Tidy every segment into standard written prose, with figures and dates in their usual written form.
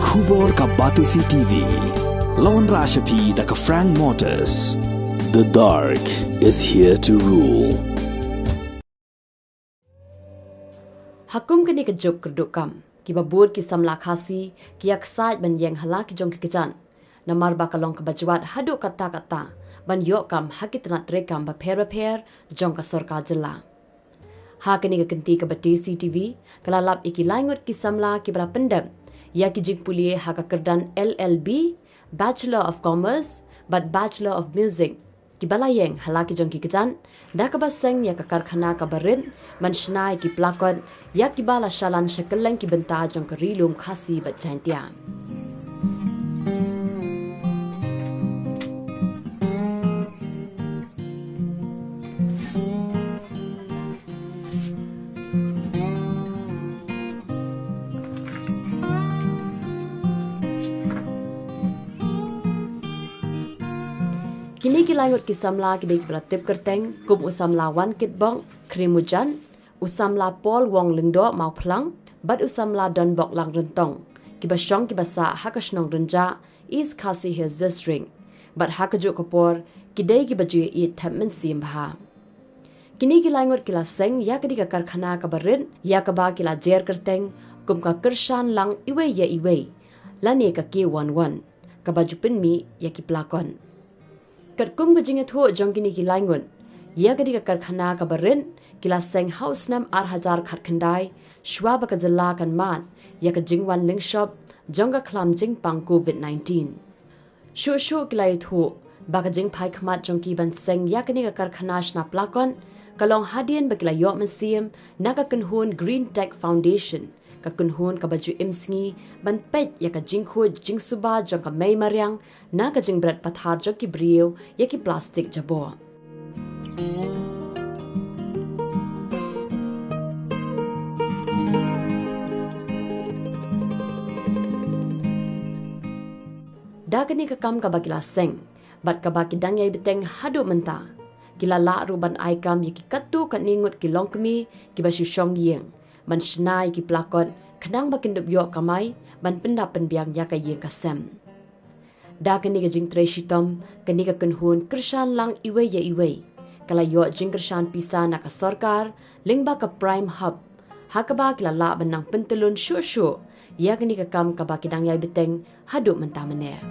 Khubor ka Batesi TV. Lawan Rashapi da ka Frank Motors. The dark is here to rule. Hakum kini kejok kerdukam. Kibabur ki samla khasi, ki aksaj ban yang hala ki jong ki kejan. Namar bakalong kebajuat haduk kata-kata. Ban yok kam hakit nak terekam baper-baper jong ka sorka jela. Ha kini kenti ke Batesi TV, kelalap iki langut ki samla ki bera pendem. Ya ki jing pulie ha ka kerdan LLB, Bachelor of Commerce, but Bachelor of Music. Ki balayeng hala ki jong ki kejan, dah ke baseng ya ka karkhana ka barin, man shnai ki pelakon, ya ki bala shalan syakeleng ki benta jong ke rilum khasi bat jaintia. Kini ki langut ki samla ki dek beratip kerteng, kum usamla wan kit bong, krim hujan, usamla pol wong lingdo mau pelang, bat usamla don bok lang rentong. Ki basyong ki basa hakasnong renja, is kasi his zestring. Bat hakajuk kopor, ki dek ki baju it tap mensim baha. Kini ki langut ki la seng, ya ki di ka karkhana ka barin, ya ka ba ki la jer kerteng, kum ka kershan lang iwe ya iwe. Lani ka ki wan-wan, ka baju penmi ya ki pelakon. Kat kum kejingat ho jong kini ki langun. Ya kadi ka karkhana ka barin, kila seng haus nam 8,000 khat kendai, shwa baka jela kan man, ya ka jingwan ling shop, jong ka klam jing pang COVID-19. Shu kila it ho, baka jing pai khamat jong ki ban seng ya kani ka karkhana shna plakon, kalong hadian bakila yok mensim, na ka kunhun Green Tech Foundation, ka kunhun ka baju imsngi, ban pet ya ka jing ho jing suba jong ka may maryang, na ka jing berat pathar jong ki briyo, ya ki plastik jabo. Da kini ka kam ka bakila seng, bat ka baki dang yai beteng hadu menta. Kila la ruban aikam ya ki katu kat ningut ki longkemi, ki basu syong yeng. Ban shnai ki pelakon, kenang bakin dup yok kamai, ban pendap penbiang ya ka yeng kasem. Da kini ka jing treshi tom, kini ka kunhun kershan lang iwe ya iwe. Kala yok jing kershan pisa na ka sorkar, lingba ka prime hub. Hakaba kila la benang pentelun syu-syu, ya kini ka kam ka baki dang yai beteng, haduk mentah meneh.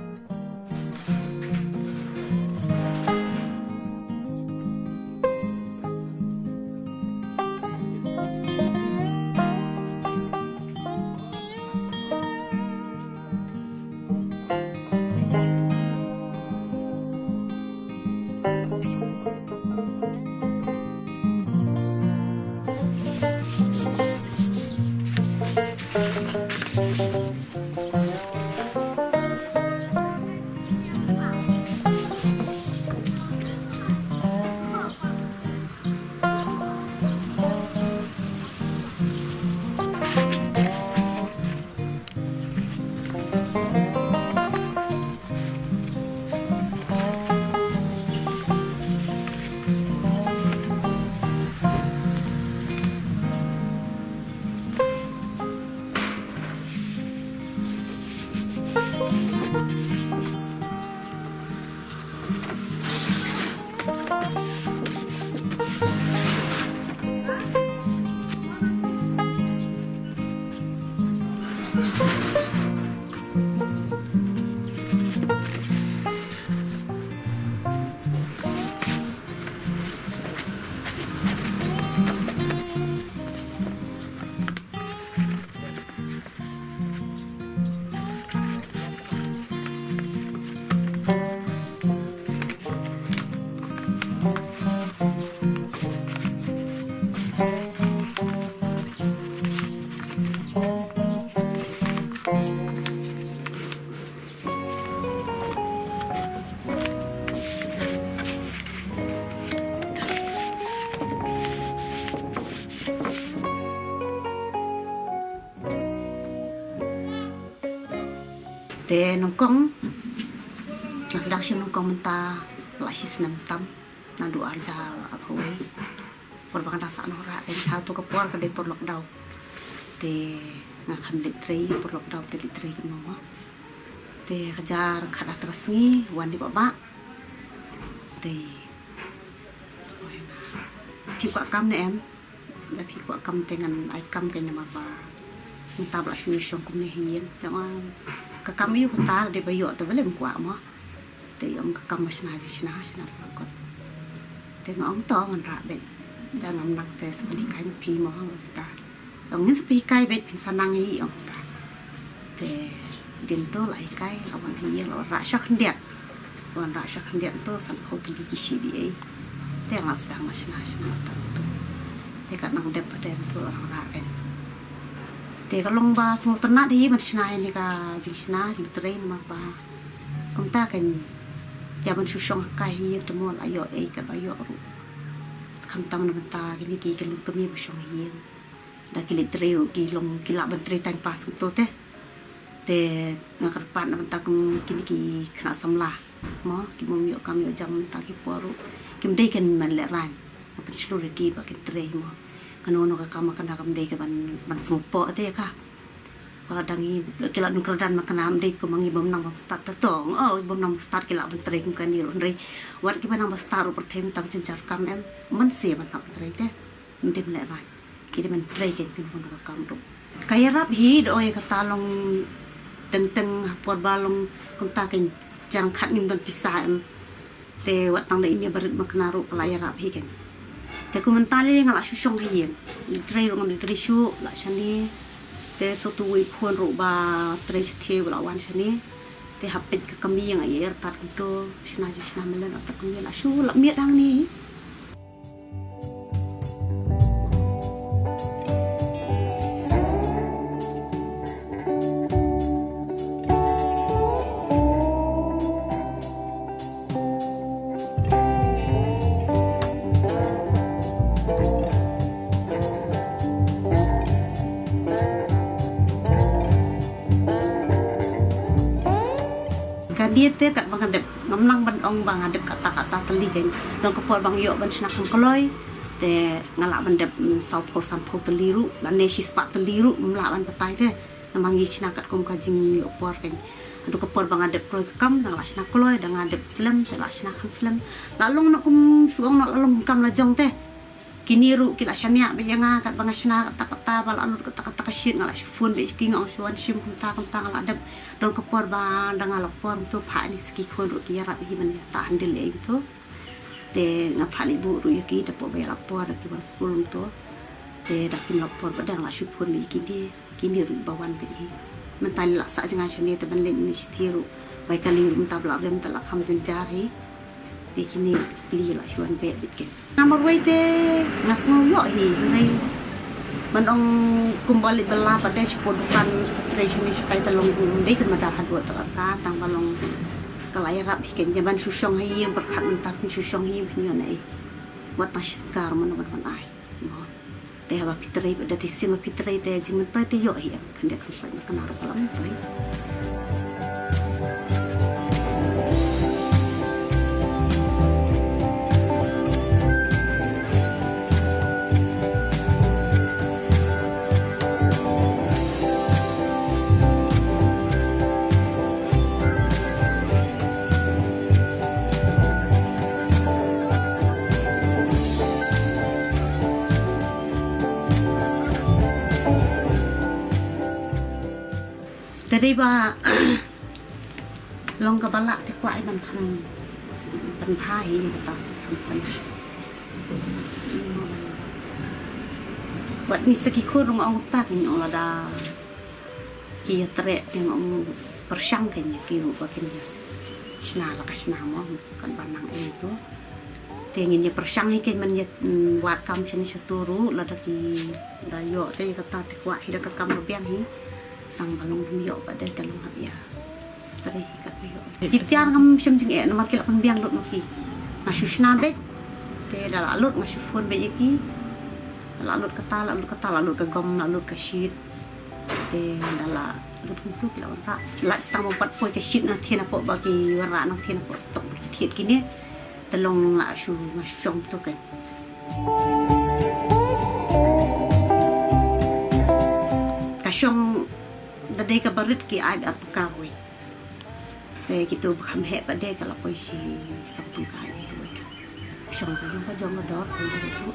Te nongkong sedang si nongkong mentah lagi senam tam na dua arja apa wei por bakan rasa nora dan hal tu kepor ke depor lockdown te ngakam litri perlok dau te litri no te kejar kada terasngi wan di baba te pi kwa kam ne em da pi kwa kam dengan ai kam ke nama ba minta bla shu shong kum ne hien te wa ka kam yu ta de ba yo te bele kwa mo te yom ka kam sna ji sna ko te ngom to ngan ra be da ngam nak te seperti kai pi mo ta ông như sepi kai bet sanang hi ông ta te din to lai kai lawan hi lo ra sha khndiat wan ra sha khndiat to san ho ti ki shi bi ai te ngas ta mas na ta te ka nang dep den to ra ben te ka long ba smu tna di man shna ni ka ji shna ji train ma ba ông ta kan ja ban shu shong kai hi to mo la yo ai ka ba yo ru kham tam na ta ki ni ki ka lu ka mi bu shong hi dah kilit trio ki long kila bentri tang pas tu te ngakarpan bentak kini ki kena samlah mo ki mom yo kam yo jam ta ki poru kim dei ken man le ran apa seluruh ki ba ken tre mo kanu no ka kam kan kam dei ke ban sumpo te ka wala dangi kila nu krodan makan am dei ko mangi bom nang bom start ta tong bom nang start kila bentri kan ni ron rei wat ki ban nang start per them ta cencar kam em man se ban ta tre te ndem le ran kita menteri kan pun buka kampung. Kaya rap hi doi kata long teng por balong konta kan jarang kat nim dan pisah te wat tang da ini berit maknaru kaya rap hi kan. Te ku mentali ngala susong hi litrai rong litrai shu la shani te sotu wi khon ro ba tre thie la wan shani te hapit ka kami yang ayer tat to shna melan ta kami la shu la miet dang ni. Dia te kat bang adep ngamlang ban ong bang adep kata-kata teli kan dong kepor bang yo ban snak keloi te ngalak ban dep south coast san po teliru la ne shi spat teliru mla ban patai te namangi snak kat kom kajing yo por kan dong kepor bang adep keloi kam dang la snak keloi dang adep slam se la snak kam slam la long nak kum suang nak long kam la jong te kini ru kila shania be yanga kat bang snak kata-kata bal alur kata-kata kasyit ngala fun be king ong suan sim kum ta ngala adep dong kepor ba dengan lapor tu pak ni segi khon ru ki rap hi man ta handle le gitu te ngapali bu ru yaki dapat bayar lapor ki ban school tu te dakin lapor ba dang la syukur li kini ru bawan be hi mental la sa jangan chani te ban le ni stiru bai kali ru ta bla blem ta la kham jenjar hi te kini pli la syuan be bikin nama roi te ngasno yo hi ngai ban ong kumbali bela pada sepodukan tradisionis tai telong dei kan mata hadwa ta tang balong kalai rap hiken jaban susong hi yang berkat mentak susong hi pinyo nai wat taskar man ai mo te haba pitrai pada tisim pitrai te jimen te yo hi kan dia kan sai kan arep lam pai Tadi ba long kepala ti kwai man kan pan phai kata pan buat ni segi kurung ong tak ni ong ada ki tre yang ong persang kan ya ki ru ba kin yes sna la kasna mo kan banang itu tengin ya persang hi kan man ya wat kam sini saturu la da ki da yo te kata ti kwai da ka kam biang hi tang balong yo pada talong hab ya tadi kat yo kitian ngam sim jing e na makil pang biang lut maki masusna be te dala lut masufun be yaki dala lut kata lut ka gom lut ka shit te dala lut tu kila wanta la stang pat poi ka shit na thina po bagi wara na thina po stok thiet kini talong la shu masung tu kan kasyong Tadi ke barit ki ai atau kawin. Kita bukan hek pada kalau polisi sampai kali ni dua. Syong ka jong dot pun dia tu.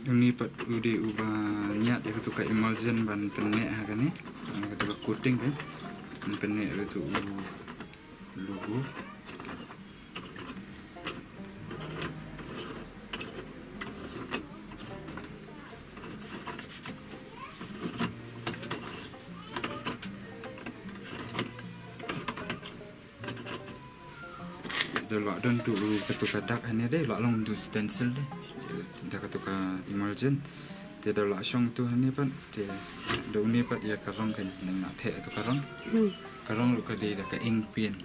Ini pat udah ubah nyat ya ketuka emulsion ban penek ha kan ni. Ketuka coating kan. Ban penek itu logo. Delok don tu ketuka dak ni deh, lok long tu stencil deh. Tidak ketuka emulsion. Tidak lok syong tu ni pan, dia daun ni pan dia karong kan, nak teh tu karong. Karong lu kadi dah ke ink pen.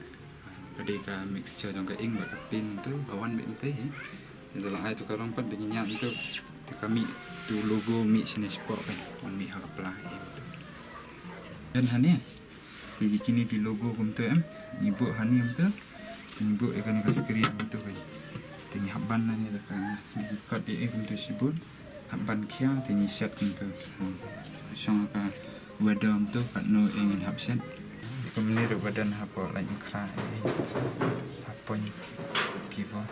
Kadi ka mixture jong ke ink bak pen tu, awan bek tu he. Tidak lok ai tu karong pan dengan nyat tu. Kami tu logo mi sini sport kan, mi hak pelah itu. Dan hani, jadi kini di logo kum tu ibu hani tu. Ibu akan kasih skrin tu kan. Tinggi habban ni dekat kat untuk sibun. Habban kia tinggi set untuk. Syong ka wadam tu kat no ingin habsen. Kemudian ada badan apa lain keran ini. Apa ni keyboard.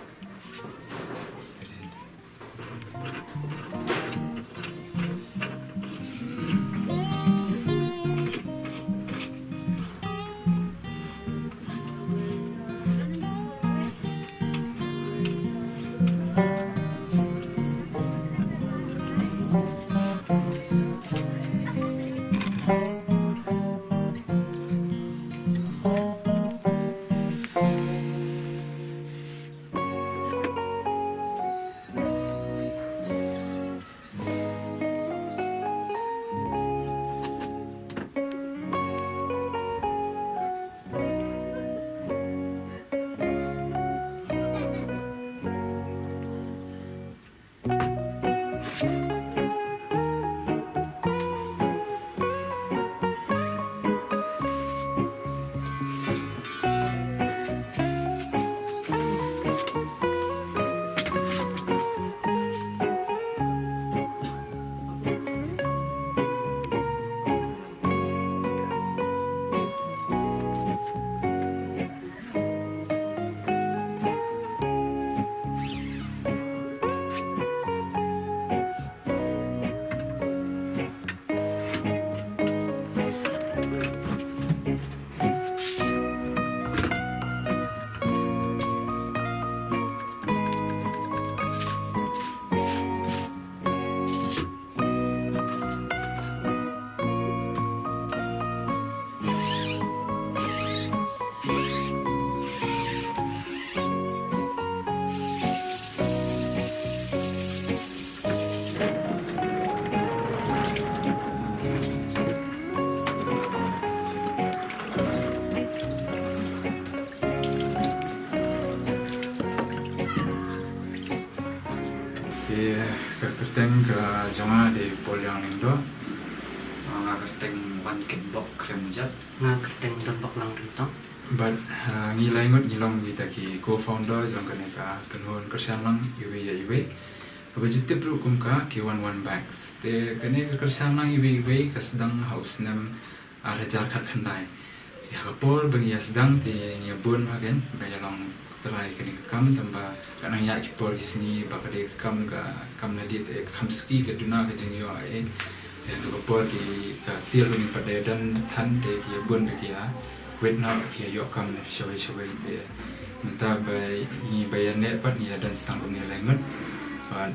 Di kerteng ke jonga di pol yang lindo. Kerteng wan kitbok kremjat. Kerteng dan bok lang rintong. But ngilai ngot ngilong kita ki co-founder jong kene ka kenhon kersian lang iwe. Baju tip kum ka ki one bags. Te kene ka kersian lang iwe ka sedang house nam arajar khat khandai. Ya pol bagi sedang ti nyebun hagen bayalong terai kene kam tamba kanang ya ki pol sini bakade kam na di te kam ski ke duna ke jengyo ai. Ya tu pol di ka sil ni pada dan than te ki bun be ki ya. Wait now kia yok kam shawai de minta ni bayanet pat ni dan stang ni lengut but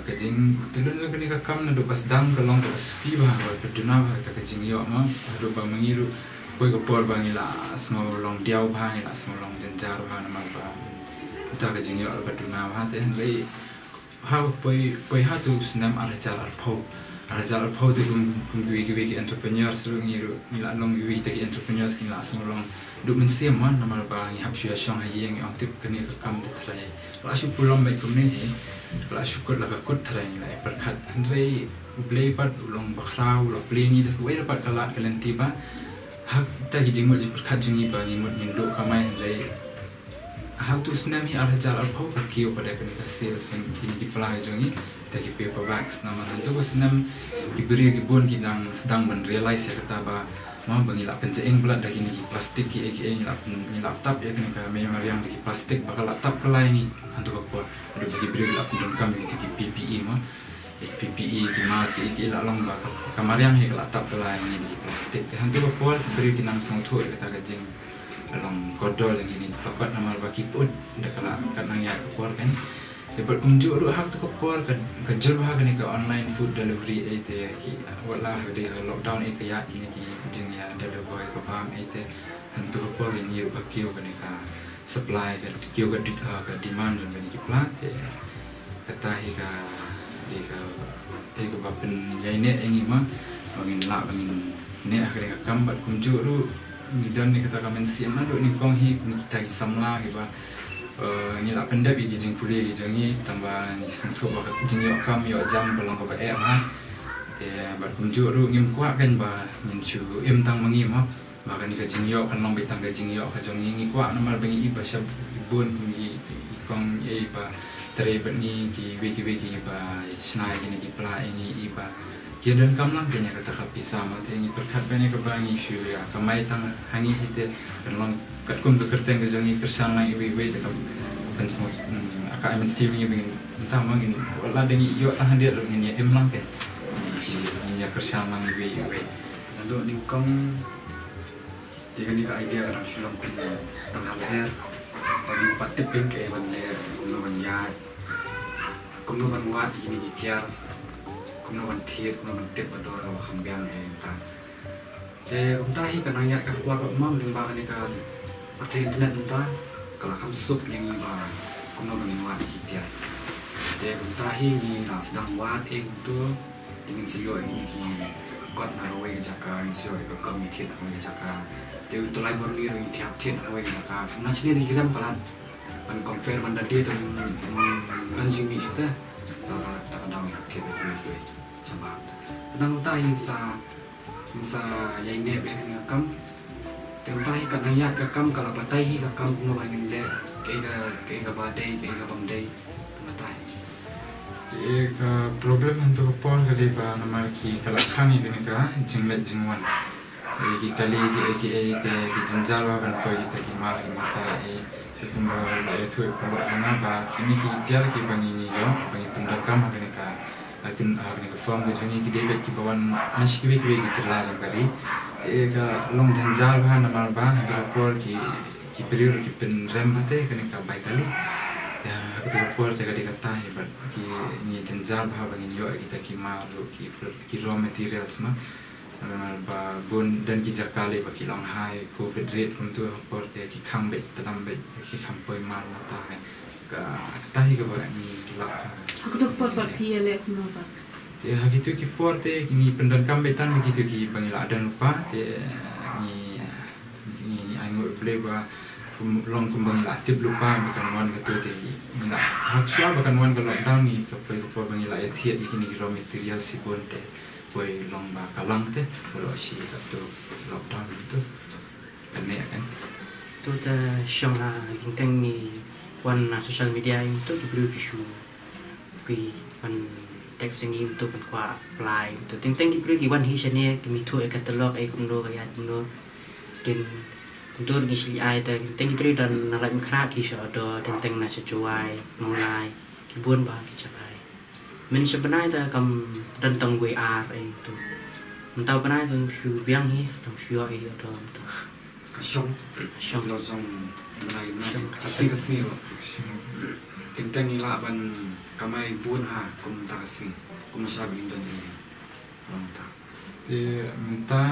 kajing tulun le kini ka kam na do pas dang ka long ka ski ba peduna ba ta kajing yok ma do ba mangiru koi ka por ba ngila sno long diau ba ngila sno long janjar ba na ma ba ta kajing yok peduna ba te le ha poi ha tu snam arajar pho Arajar pau tu kum wiki entrepreneurs tu ngila long wiki teki entrepreneurs kini langsung long duk mensiam man nama ba ngi hap syua syong hayi yang aktif kini ke kam terai la syu pulom mai kum ni la syu kut la ka kut terai ngai perkhat andre play pat long bakrau la play ni ta wei pat kalat kalenti ba hak ta gi jingmo ji perkhat jingi ba ni mut ni duk kamai andre hak tu snami arajar pau ka kiu pada kini ka sales yang kini ki pelai jongi tagi paper bags nama tu ko senam diberi kibun kidang sedang men realize ya kata ba mau bangila penjaing pula dah kini plastik ki ni laptop ya kini ka memang yang di plastik bakal laptop kelai ni hantu ko ada bagi beri laptop kami ki PPE mah PPE ki mask ki lalong ba kamar yang ni laptop kelai ni di plastik hantu ko beri kinang song tu kata gajing dalam kodol yang ini pakat nama bagi pun dah kala kanang ya ko kan Dapat unjuk hak tu kopor ke jual bahagian ni ke online food delivery itu ki wala di lockdown itu ya kini ki jeng ya delivery ke pam itu hantu kopor ini rubah kio ke ni ka supply ke kio ke demand jeng ni ki plat kata hi ka di ka bapen ya ini engi mah bangin ne akhirnya kambat unjuk ru midan ni kata kamen siam na do ni kong hi kita samla ki ba ni la pendap i jing kuliah jangi tambah ni sentuh bakat jing yok kam yok jam belong ke ba ha te bat kunjuk ru ngim kuat kan ba min chu em tang mangi ma ba kan ni ka jing yok kan long be tang ka jing yok ka jong ni kuat namal bangi i ba syab bun ni kong e ba tere bat ni ki wiki ba snai ni ki pla ini i ba kia dan kam lang kenya kata ka pisah ma te ni perkat bane ka ba ngi shu ya kamai tang hangi hite kan long kat kum tu kerteng ke jangi kersan lang iwi te ka kan semua aka amen sim ni bingin entah mangin wala dengi yo tahan dia ni em lang ke ni ya kersan lang iwi nando ni kam dia ni ka idea kan sulam kun tengah leher tadi patip pin ke ban leher kun ban yat kun ban wat ini jitiar kun ban thiet kun ban tip bador ro hambiang ta te untahi kan ayat ka kuat mam limba kan ka pakai internet entah kalau kamu sup yang ni bah kamu nak buat kita dia untahi ni lah sedang buat tu dengan siyo ini kot narawai jaka siyo itu kami kita narawai jaka dia untuk lain baru ni tiap tiap narawai jaka nak sini dikirim pelan pan compare mana dia dan jimi sudah tak tahu ya kita sama tentang untahi insa yang ni benar kamu Tentai kadang ya kakam kalau batai kakam puno bangin le kaya badai kaya bangdai tentai. Ka problem untuk pon kali ba nama ki kalau kami kini ka jinglet jingwan. Ki kali ki te ki jinjal ba kan ko kita ki mar ki mata kumba la itu kumba jana ba kini ki tiar ki bangi ni yo bangi pendakam kini ka akin ka form ke juni ki debet ki bawan nasi ki ki terla jang kali. Eka long jenjal bahan nama bah terpol ki periur ki pen rem hate kene ka baik kali ya terpol jaga dikata hebat ki ni jenjal bah bangin yo kita ki malu ki raw materials ma nama bah bun dan ki jakali ba ki long high covid rate untuk por te ki kambet tadambet ki kampoi mar mata ka tahi ka ba ni la aku tu pot piele kuno ba dia gitu ki porte ni pendan kambetan begitu ki bangila dan lupa dia ni angur play ba long kumbang la tip lupa bukan wan ketua ti mila hak sua bukan wan ke lockdown ni ke poi bangi la thiet ikini raw material sipun te poi long ba kalang te kalau si ketua lockdown itu ane kan tu ta syong la teng ni wan social media itu bru isu pi wan text ni tu pen kwa apply tu teng bru ki wan hi chane ki mi tu e catalog e kumno ka ya kumno din untuk gisi ai ta teng bru dan nalai mkra ki sho do teng na sejuai mulai kibun ba ki capai men sebenarnya ta kam dan teng WR itu mentau penai tu shu biang hi tong shu ai do tu Syong syong lo song mulai kasih tentang ila ban kamai bun ha kum takasi kum sabi dan ni ta ti menta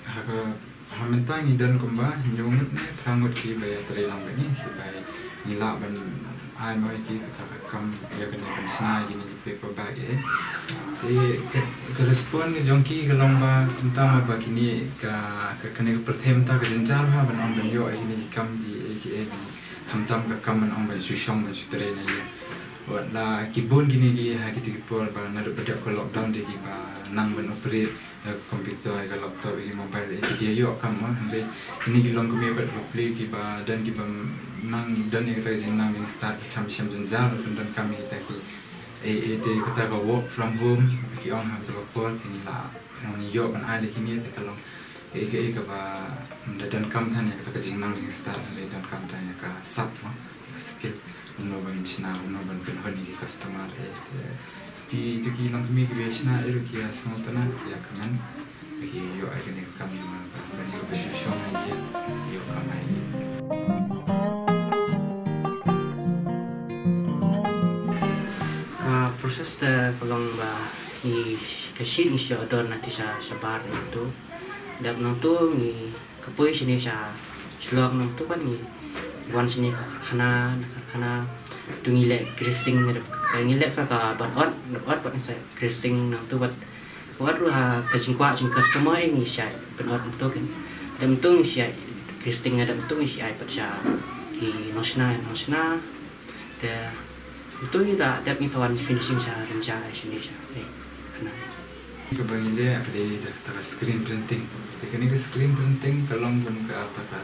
ha menta ni dan kumba nyungut ne thangut ki ba tari lang ni ki ba nila ban ai mai ki ka kam ya kan kan snai gini paper bag ti ke respon ni jongki ke lomba tentang ba kini ka kene perthem ta ke jenjar ha ban on ban yo ini kam di aka tam ka kam ban on ban sushong ban sutre na ya wala kibun gini gi ha ki por ba na do pada ko lockdown di ba nang ban operate komputer ke laptop ke mobile itu ki yo kam ha be ini gi long ko me ba play ki ba dan ki ba nang dan ni kita jenang ni start kam syam jenjar dan kami kita ki itu kita ka work from home ki on ha to ko tini la ni yo ban ai de kini te kalong ka ba dan kam than ya kita ka jenang ni start dan kam than ya ka sap ma ka skill no ban china no ban pen honi customer ki itu ki lang kami ki china ki asno tana ki akaman ki yo ai ni kam ban yo ba shu na yo kamai proses ta kolong ba ni kasih ni sya don nanti sya sabar itu dap nang tu ni kapoi sini sya slog nang tu kan ni wan sini khana tu ngile grising ngile fa ka ban ot ban sa grising nang tu bat ru ha ka jingkwa jing customer ni sya ban ot tu kan dam tu ni sya grising dam tu ni sya pat sya ki nosna te itu ida dap ni sawan finishing sya renca sini sya kana ke bangile apa dia ta screen printing teknik screen printing kalong pun ke ataka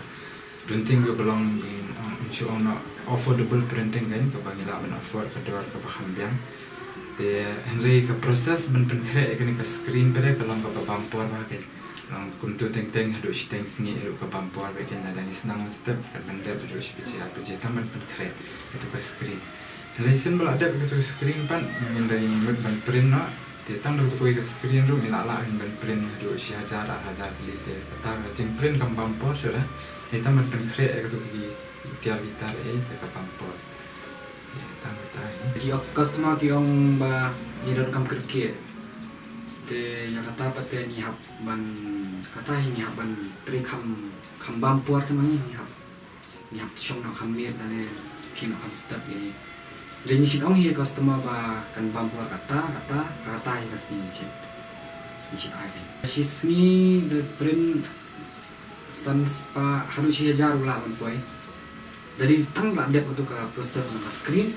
printing ke belong in insya Allah affordable printing kan ke bangila ben afford ke dua ke paham biang de henry ke proses ben kre ke screen pere kalong ke bampor ba ke lang kuntu teng hadu siteng singi ke bampor ba ke nada ni senang step kan benda hadu spici apa je taman ben kre itu ke screen lesson bala ada ke screen pan mengendai ben print no te tang do ko ke screen ru ila la ben print hadu si hajar tili te kata jing print kam bampor sura kita makan kre itu di tiap litar te kapampor tang tai ki customer ki ong ba ni don kam kerke te yang kata pate ni hab ban kata ni hab ban tri kam bampor teman ni hab syong na kam met na ne kin kam step ni jadi ni ong hi customer ba kan bampor kata hi kasni ni ai sisni the print Sanspa harus siajar ulah untuk dari tang lah dep untuk ke proses dengan screen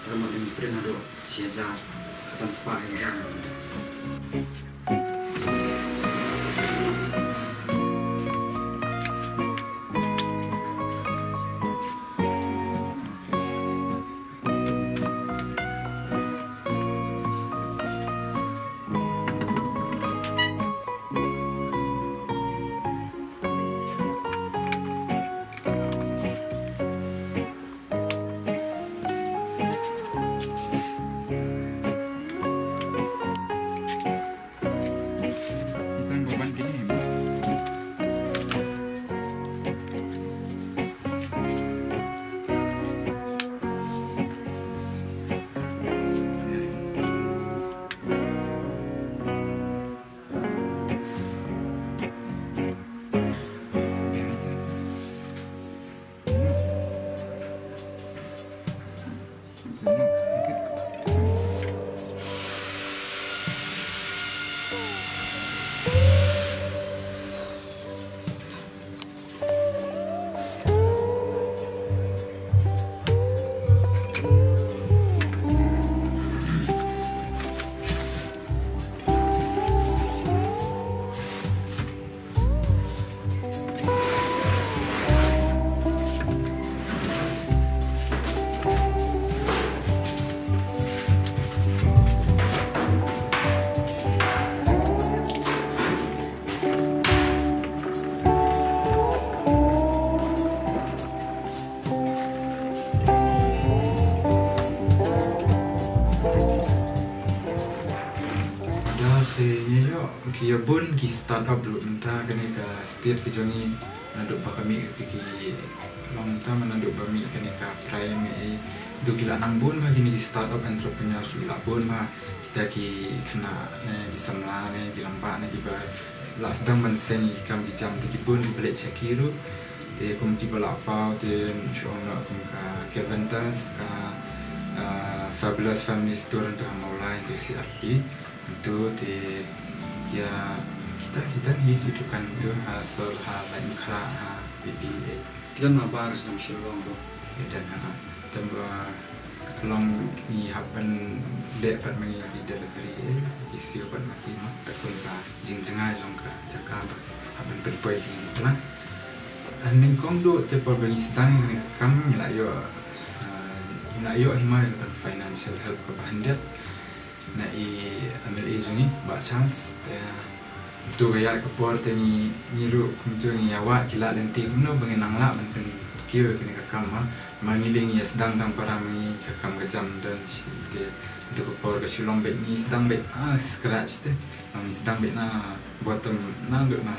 terus mungkin print ada siajar Sanspa yang kia bun ki startup dulu mentah kini ke state ke jongi naduk bakami ki long ta manaduk bami kini ke prime du gila nang bun ma kini ki startup entrepreneur gila bun ma kita ki kena ne di samla ne di lampak ne ki ba la sedang mensen kam ki jam ki bun di belet sakiru te kum ki bala pau te shona kum ka Keventas ka Fabulous Family Store untuk mulai itu CRP itu te ya kita hidupkan itu hasil hal lain kera BBA Kita nak bahas dalam Shillong tu. dan tambah kelong ni happen dek pat mengi delivery isi obat mati mah takun ka jingjengai jong ka jaka happen perpoi ni lah aning kong do te por bengi sedang ni kam la yo himai ka financial help ka bandet na ambil izuni ba chance te tu gaya ka por te ni ru kum tu ni awak kila lenti no bengi nangla man pen kio kini ka kam mangiling ya sedang tang para mi ka kam ka jam dan te tu ka por ka Shillong bet ni sedang bet scratch te ni sedang bet na bottom na do na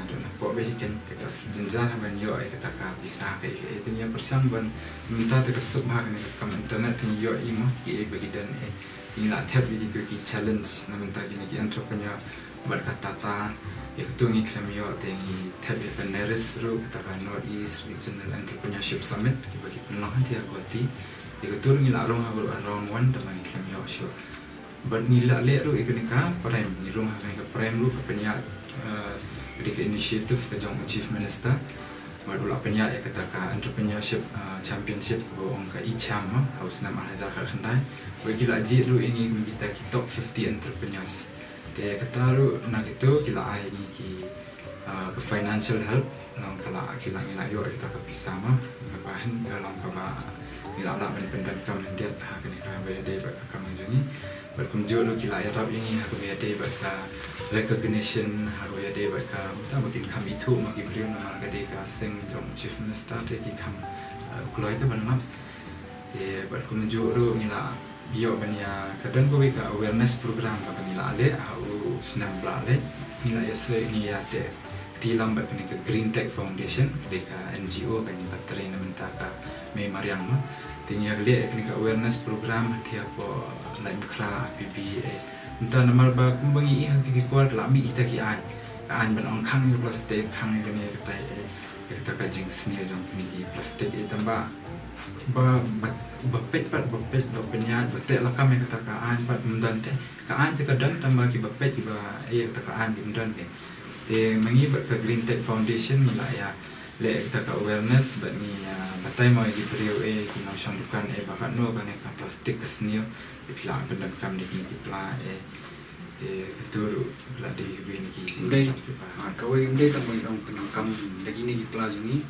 do na po be ken te ka jenjang ban yo ai kata ka bisa ka itu ni persang ban minta te ka sub ha ni ka kam internet ni yo i mo ki bagi dan ni la tap ni tu ki challenge na minta ki entrepreneur berkata ta itu ni kami yo te ni tap ya peneris ru kata ka North East Regional Entrepreneurship Summit ki bagi penolongan ti agoti itu ni la rong ha around 1 dalam kami yo show but ni la le ru ikni ka prime ni rong ha ka prime ru ka penya ke initiative ke jong chief minister baru la penya kata ka entrepreneurship championship ko ong ka icham haus nama hajar khandai bagi la ji ru ini kita ki top 50 entrepreneurs te kata ru na gitu kila ai ni ki ke financial help lang kala kila ni la yo kita ka pisama ka bahan dalam ka ba kila la men pendan kam dia ha kini ka be de ba ka menjuni berkunjung lu kila ya rap ini aku ya de ba ka recognition aku ya de ba ka ta makin kami tu makin beliau nama ka de ka sing jong chief minister te ki kam kulai te ban mak te berkunjung lu ngila bio bania kadang ko ka awareness program ka bangila ale au senam blale ila ya se ni ya te ti lambat ni ke Green Tech Foundation de ka NGO ka ni baterai na minta ka me mariang ma tinya le ka awareness program ti apo lain kra PPA entah nama ba kumbangi hang sigi kuat la mi ita ki an ban ong khang ni plastic khang ni ni ka tai ka ka jing sni jong ni plastic tamba ba pet penya betek lah kami kata kaan pat mundan te kaan te kadang tambah ki bapet ki ba kata kaan ki mundan ke te mengi ba ka Green Tech Foundation ni lah ya le kata ka awareness ba ni batai mau ki beriau ki mau shang bukan bakat no kan ka plastik ke seni di pila bendan kam ni ki pila te keturu pila di win ki Ndai kawai ndai tak mau penangkam lagi ni ki pla ni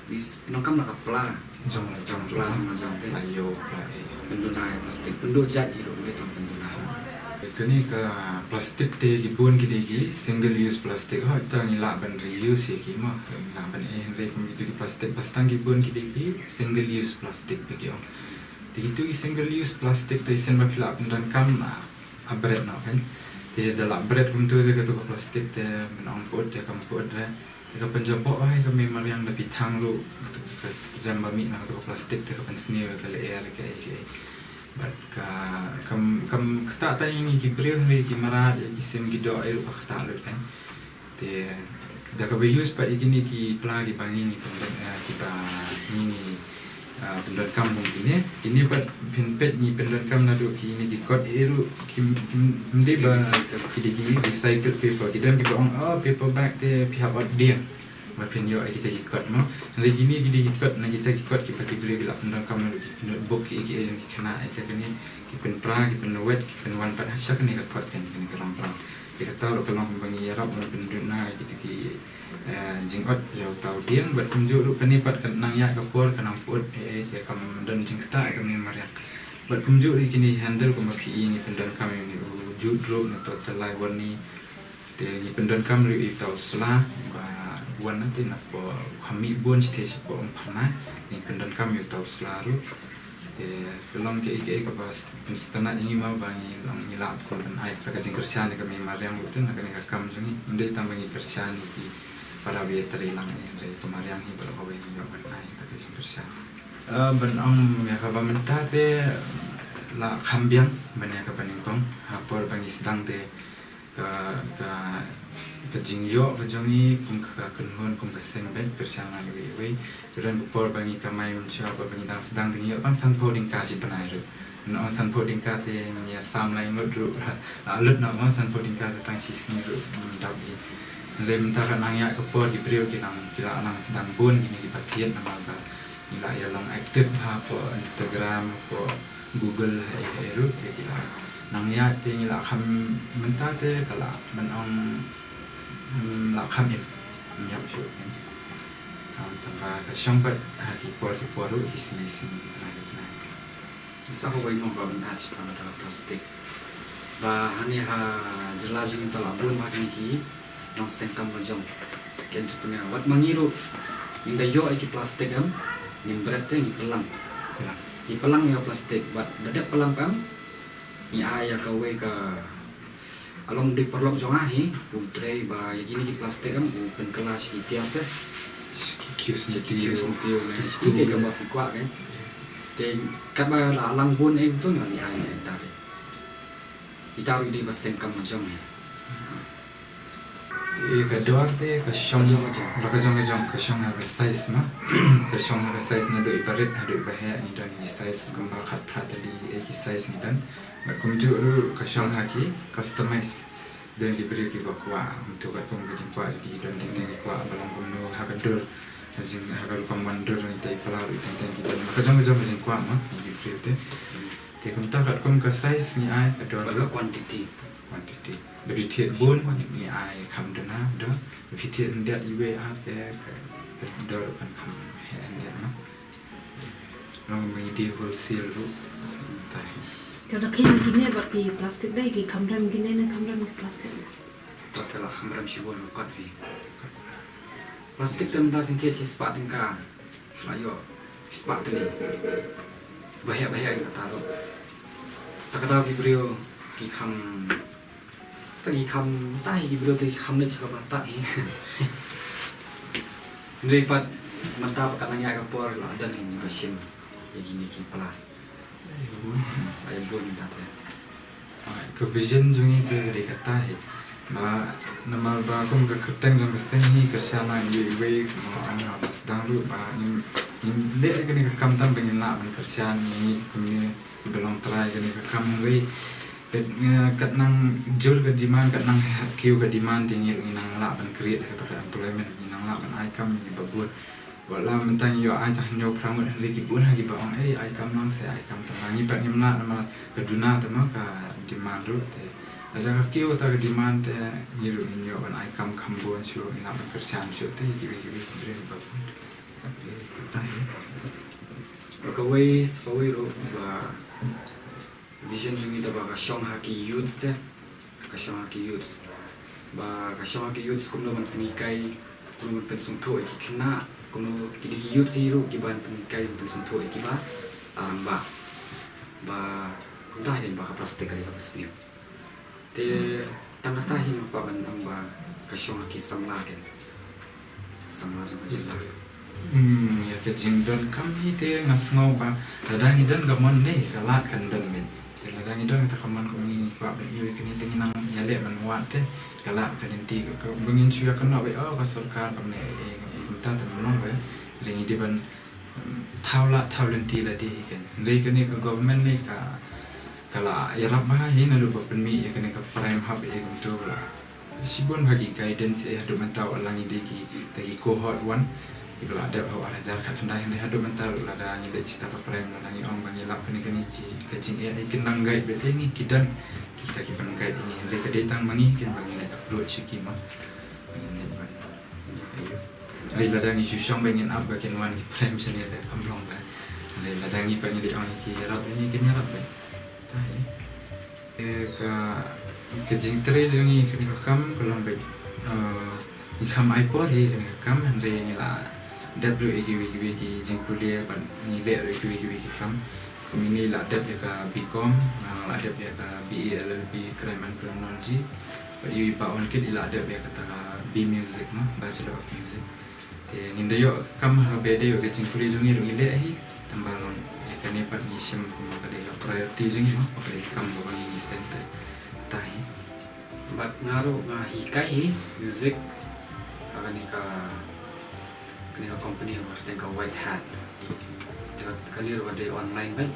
bis penangkam nak pla jong pla sama jong te ayo pla penduna plastik penduk jadi ro betul penduna kini ke plastik te ki bun ki degi single use plastik ha ta ni la ban reuse ki ma la ban re ko itu ki plastik pastang ki bun ki degi single use plastik pe ki ti itu ki single use plastik te sen ba pila dan kam abret na kan te dalam bread kum tu ke tu plastik te menang pot te kam pot re te ka penjabok ai ka memang yang lebih thang lu ke dalam bami na tu plastik te ka pensni ke le air ke but kam kata tanya ni ki beriu ni ki marat ki sem ki do air pak ta lu kan te da ka be use pa ikini ki pla ki bangi ni kita ni pendan kampung ini pat pinpet ni pendan kam na do ki ni ki kot eru ki mde ba ki di recycle paper ki dan ki bang paper bag te pihak od dia makin yo kita ki kot mo lagi gini ki kot na kita ki kot ki pati beli gelap pendan kam na ki notebook ki kena eta ni ki pen pra ki pen wet ki pen wan pat hasak ni ka kot kan ki ram pra ki kata lo kalau bangi yarap mo pendun na ki jingot jauh tahu dia buat tunjuk lu penipat kan nang ya kapur kan amput dia kam dan jingta kami mariak buat tunjuk ni kini handle ko PE ni pendan kami ni judro na total live warni dia ni pendan kami ri tahu sela ba wan nanti nak po kami bon stage po umpana ni pendan kami tahu selaru Belum ke pas pensetanat ini mau bangi long ilap ko dan ai ta kajing kersian kami mariang betul nak ni kam jungi ndai tambangi kersian di para wietri lang ni kemariang hi berapa we yo ban ai ta kajing kersian ban ong ya ka bamenta te la kambiang ban ya ka paningkong hapor bangi sedang te ka kajing yo jungi kum ka kunhun kum keseng ben kersian lang we dan por bangi kamai mencoba bangi dang sedang tinggi bang san poding kasi penai ru no san poding kate ni sam lai ngut ru alut no san poding kate tang sisni ru dabi le mentah nang ya ke por di priu kinang kila nang sedang bun ini di patian nama ba ila ya long aktif ha po Instagram po Google ru te kila nang ya te ila kham mentah te kala menong la kham in nyap chu tanpa kesyampat kipuar ru isni lagi tenang. Sa ko bayi mo ba match para ta plastik. Ba hani ha jela jing ta labun ma ki nong sengkam bajong. Ken punya wat mangiru inda yo ai ki plastik am nim berate ni pelang. Ni pelang ya plastik bat dadak pelang pam ni aya ka we ka along dik perlok jong ahi putre ba ya gini ki plastik am pen kelas itiap teh Kius jadi ke gambar fikwa kan te kaba la lang bun e tu ni ai tari itaru di basen kam jong kedua te kesyong kesyong ada size ma kesyong ada size na do ibarat ada bahaya ni dan ni size gambar khat tadi size ni dan berkunjung ru kesyong haki customize dan diberi kibakwa untuk kat kum kejimpa di dan tinggi kwa balong kumno hakadul jing hakal komandor ni tai pala ru tinggi dan maka jam jing kwa ma diberi te kum ta kat kum ka size ni ai kador ka quantity lebih tiet bun ni ai kam dana do lebih tiet ndat iwe a ke dor kan kam ndat ma long mi di wholesale ru tai Kalau kini gini bagi plastik dah, gini kamera gini ni kamera plastik. Total hamram shibol kat bi. Plastik tenda tinti cispa tingka. Layo cispa teli. Bahaya yang taruh. Tak tahu kibrio ki kam. Tak ki kam tai kibrio tu kam ni cakap tak ni. Lepas mantap katanya kapor lah dan ini basim. Yang ini kipala. Ayah pun minta tu. Ke vision jungi tu dikata na nama ba kum ke keteng jang keseng hi kersana iwe ma ana sedang lu ba ni le ke ni kam tam bengin la ban kersan ni kum ni belong try ke ni kam we kat nang jur ke demand kat nang kiu ke demand tinggi ni nang la ban create kata employment ni nang la ban ai kam ni babut wala mentang yo ai tah nyo pramut lagi bun lagi ba ong ai kam nang se ai kam tang ni pak nimna nama keduna tama ka demand ru te ada ka kiu ta demand te ngiru nyo ban ai kam kambon chu ina ban kersan chu te gibi bre ba ta Kawai ro ba vision jungi ta ba ka shong haki youth te ka shong haki youth ba ka shong haki youth kum no ban penikai kum ban pensung to ki kena kum no ki youth siru ki ban penikai pensung to ki ba arang ba kum ta hin ba ka plastik kali ka sni te tangah ta hin pa ban nang ba ka shong haki samla ken samla ma jilla ya ke jingdon kami te ngasngau ba dadang idan gamon ne kalat kan dan men te dadang idan ta kaman ko ni ba be yu kini tinginang ya le man wat te kalat kan inti ko bungin suya kan ba oh ka sarkar kam ne ta ta non we ringi di ban thaulen ti la di kan le kini ka government ne ka kala ya rab ba hin lu ba penmi ya kini ka prime hub e kum tu la sibon bagi guidance e hadu mentau alangi diki tagi cohort 1 Ibu ada bawa ajar kat hendai hendai hadu mental ada ni le cita ka prem la ni ong bangi lap kini kini kacing ai kenang guide bete ni kidan kita ki ban guide ni le ka datang mani ken bangi le approach ki ma ni ban le la dang isu syong bangin up ka ken wan ki prem sini le amlong ba le la dang ni bangi le ong ki rap ni ken rap ba tai ka kajing tre jungi kini kam kolong be ikam iPod ni kam hendai ni la WAGWG jing kuliah ban ni le WAGWG kam Ini lah ada ke BCom, lah ada ke BA LLB Crime and Criminology. But you ipa on kid ila ada kata B Music mah, Bachelor of Music. Te nginda yo kam ha bede yo ke cingkuli jungi ru ile hi tambalon kan ni pat ni sim ko ka de priority jungi mah apa kam bo ni center tahi. But ngaruh hikai music akan ni company yang harus tengok white hat. Jika kali ada online kan,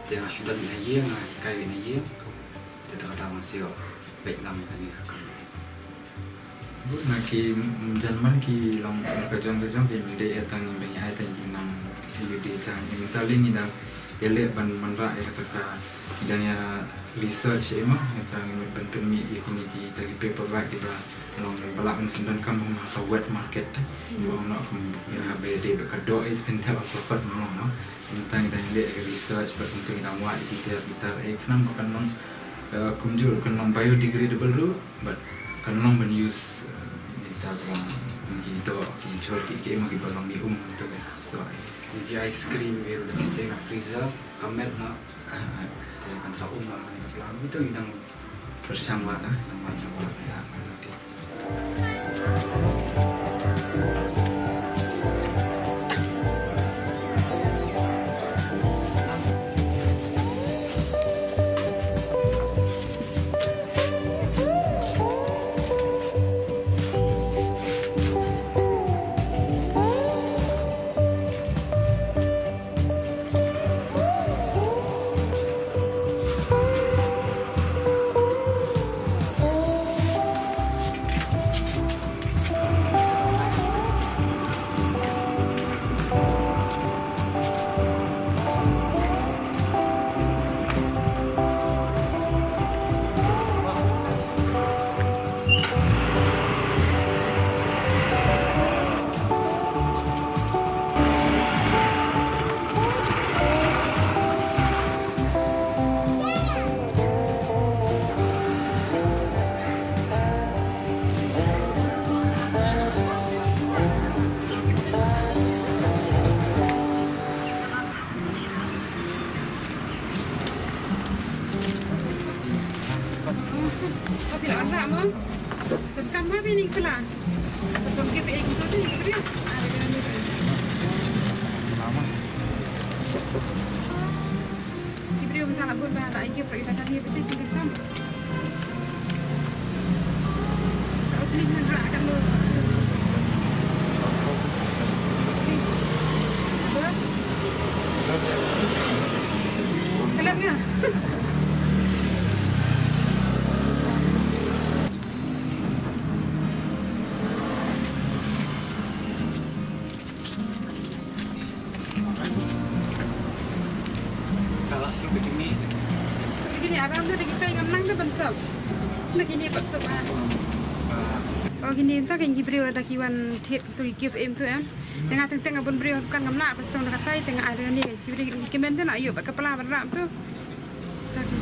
tengok sudah ni yang hikai ni yang, dia terkadang masih baik lama kan ni. Maki janman ki long kejong ki mide etang yang banyak etang jinang video di cang yang minta link ida ele ban manra ya kata dan ya research emang etang yang bantu mi ini ki dari paperback kita long balak dan kamu masa wet market mau nak ya bede berkado itu penting apa apa mau tentang dan le research bertentu ida muat kita kenapa kan long kumjul kan long biodegradable lu but kan long ben use Tagang gitu, kicor kiki mau dibalong di tu kan, so. Jadi ice cream biar udah bisa nak freezer, kamet nak, kan saum lah, pelan itu yang bersama tak, yang bersama ya, Begini, abang tu kita yang menang tu bensok. Nak gini besok ah. Oh gini entah kan gibril ada kiwan tip tu give em tu em. Tengah tengah abun bril bukan ngamnak besok nak katai tengah ada ni. Gibril kimen tu nak ayuk pak kepala beram tu. Tadi.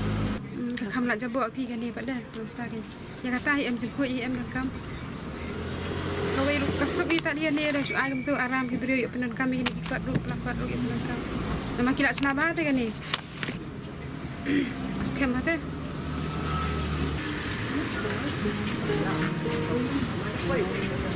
Kam nak jabuk pi kan ni pada tadi. Yang kata em jemput em rekam. Kawai kasuk kita dia ni dah ayam tu aram gibril penan kami ni kuat ru pelakot ru penan kam. Nama kila senaba tu kan ni. Askem ada. Wait.